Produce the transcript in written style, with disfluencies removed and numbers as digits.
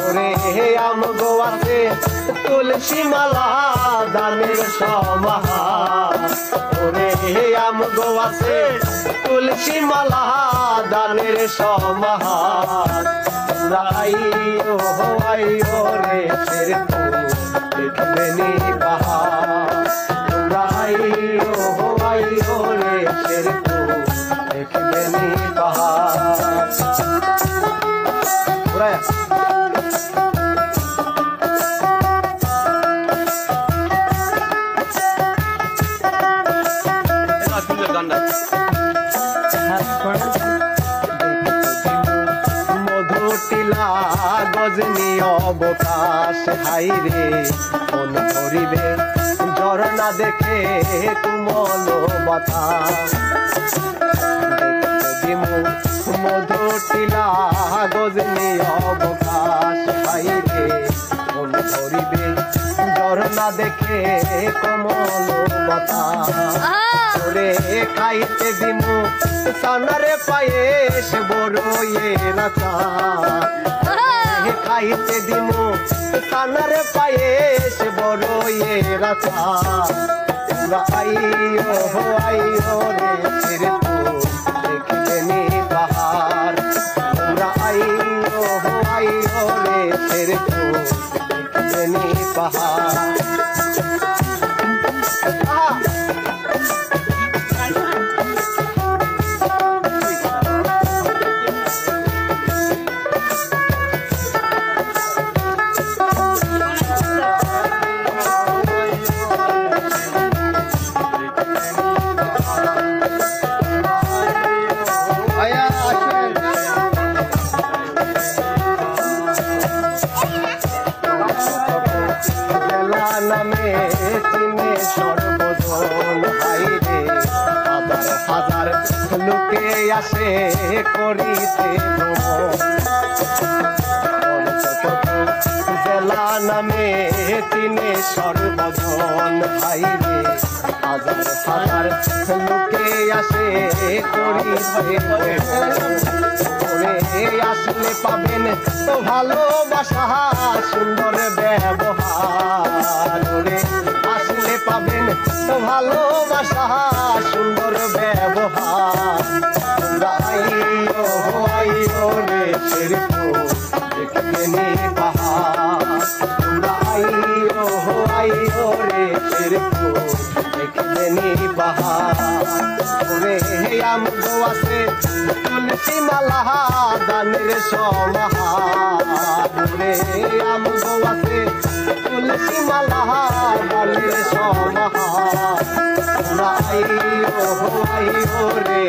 ওরে আম গোয়াতে তুলসী মালা দানের সমাহার ওরে আম গোয়াতে তুলসী মালা দানের সমাহার আইও আইও রে শের দেখবে নি বাহার আইও আইও রে শের দেখবে নি বাহার মধুটিলা গজনী অবকাশ হাই রে মন করিবে ঝরনা দেখে তুমল বাতাস মধুটিলা গজনী অবকাশ হাই রে মন করিবে ঝরনা দেখে কমল বাতাস ওরে খাইতে দিমু সানারে পায়েস বড়ইয়ের আচার খাইতে দিমু সানারে পায়েস বড়ইয়ের আচার আইও আইও রে ছেড়ে দেখবে নি বাহার আইও আইও রে ছেড়ে দেখবে নি বাহার নামে চিনে সর্বজন হাইরে হাজার হাজার লোকে আসে করিতে জেলা নামে চিনে সর্বজন হাইরে হাজার হাজার লোকে আসে করিতে আসলে পাবেন তো ভালোবাসা সুন্দর ব্যবহার আসলে পাবেন তো ভালোবাসা সুন্দর ব্যবহার আইও আইও রে দেখবে নি বাহার আইও আইও রে দেখবে নি বাহার ওরে আম গোয়াতে তুলসী মালা দানের সমাহার রে আম গোয়াতে তুলসী মালা দানের সমাহার আইও আইও রে